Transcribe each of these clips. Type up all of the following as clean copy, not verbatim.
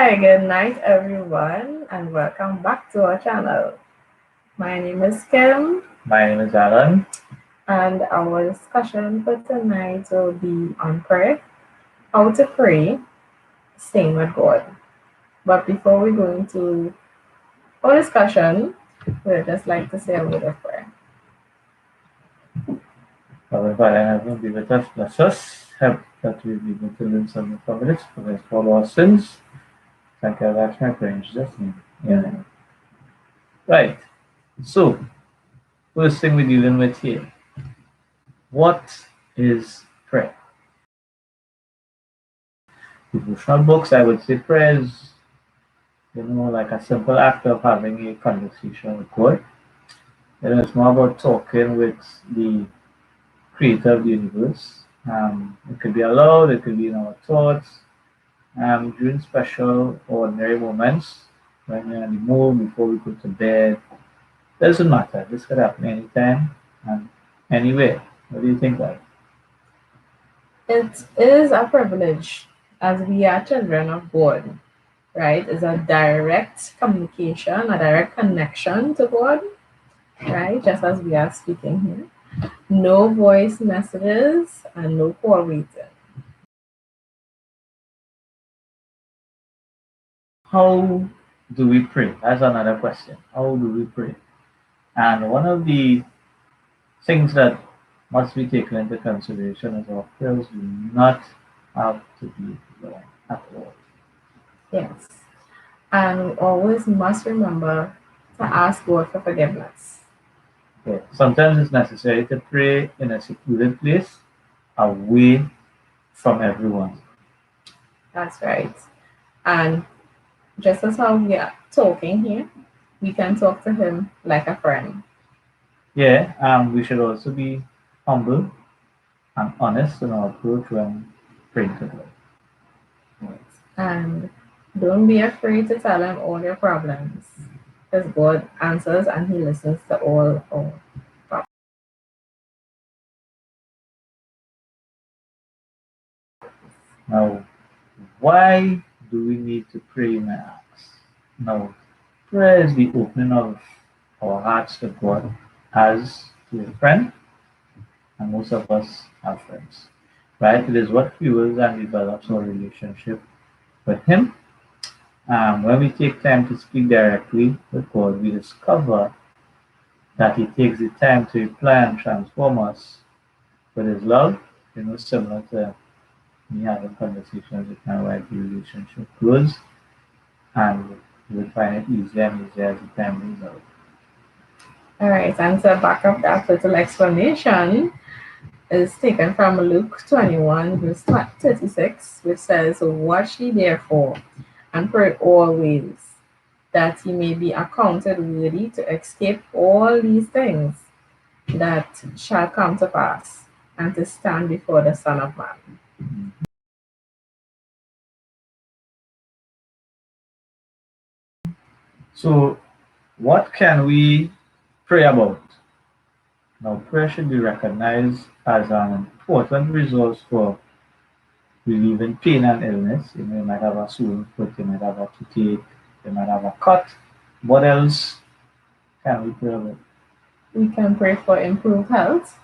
Hi, good night everyone, and welcome back to our channel. My name is Kim, My name is Alan. and our discussion for tonight will be on prayer, how to pray, staying with God. But before we go into our discussion, we'd just like to say a word of prayer. Our Father in heaven, be with us, bless us, help that we be able to live some of it, forgive us for all our sins. Thank you, that's my prayer in Jesus' name. Amen. Right. So, first thing we're dealing with here. What is prayer? Devotional books, I would say prayer is, like a simple act of having a conversation with God. It's more about talking with the creator of the universe. It could be aloud, it could be in our thoughts, during special ordinary moments when you're in the mood before we go to bed. Doesn't matter. This could happen anytime and anywhere. What do you think, like? It is a privilege as we are children of God, right? It's a direct communication, a direct connection to God, right? Just as we are speaking here. No voice messages and no call waiting. How do we pray? That's another question. How do we pray? And one of the things that must be taken into consideration is our prayers do not have to be long at all. Yes. And we always must remember to ask God for forgiveness. Okay. Sometimes it's necessary to pray in a secluded place away from everyone. That's right. And just as how we are talking here, we can talk to Him like a friend. Yeah, we should also be humble and honest in our approach when praying to God. Right. And don't be afraid to tell Him all your problems because God answers and He listens to all our problems. Now, why do we need to pray, you may ask? Now, prayer is the opening of our hearts to God as to a friend, and most of us have friends, right? It is what fuels and develops our relationship with Him. When we take time to speak directly with God, we discover that He takes the time to reply and transform us with His love, similar to me having conversations with my wife, the relationship grows, and you will find it easier and easier as the time moves out. All right. And to back up that little explanation is taken from Luke 21, verse 36, which says, "Watch ye therefore and pray always, that ye may be accounted worthy to escape all these things that shall come to pass, and to stand before the Son of Man." So, what can we pray about? Now, prayer should be recognized as an important resource for relieving pain and illness. You might have a sore foot, you might have a toothache, you might have a cut. What else can we pray about? We can pray for improved health,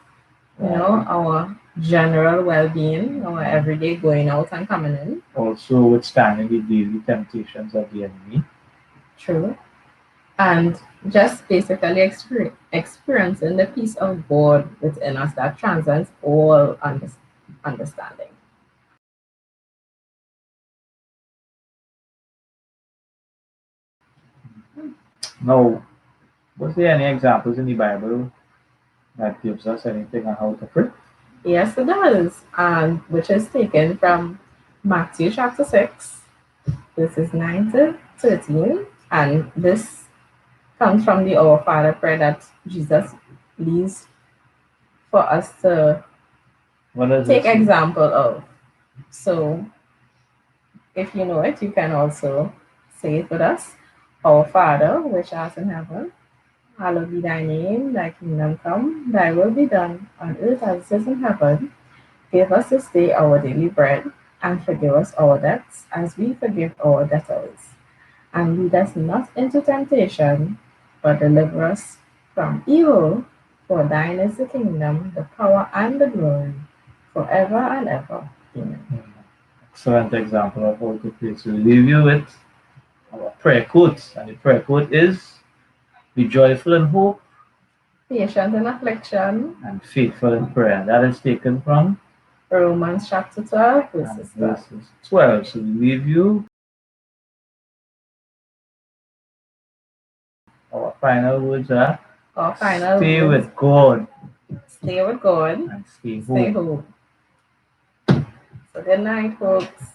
Right. our general well being, our everyday going out and coming in. Also, withstanding the daily temptations of the enemy. True. And just basically experiencing the peace of God within us that transcends all understanding. Now, was there any examples in the Bible that gives us anything on how to pray? Yes, it does, and which is taken from Matthew chapter 6, verses 9 to 13. And this comes from the Our Father prayer that Jesus leaves for us to What does it take say? example of. So if you know it, you can also say it with us. Our Father, which art in heaven, hallowed be thy name, thy kingdom come, thy will be done on earth as it is in heaven. Give us this day our daily bread, and forgive us our debts as we forgive our debtors. And lead us not into temptation, but deliver us from evil. For thine is the kingdom, the power, and the glory, forever and ever. Amen. Excellent example of how to pray. So we leave you with our prayer quote. And the prayer quote is be joyful in hope Patient in affliction, and faithful in prayer. And that is taken from Romans chapter 12, and verses 12. verses 12. So we leave you. Our final words are Our final stay words, with God stay with God, and stay stay home. home. So good night, folks.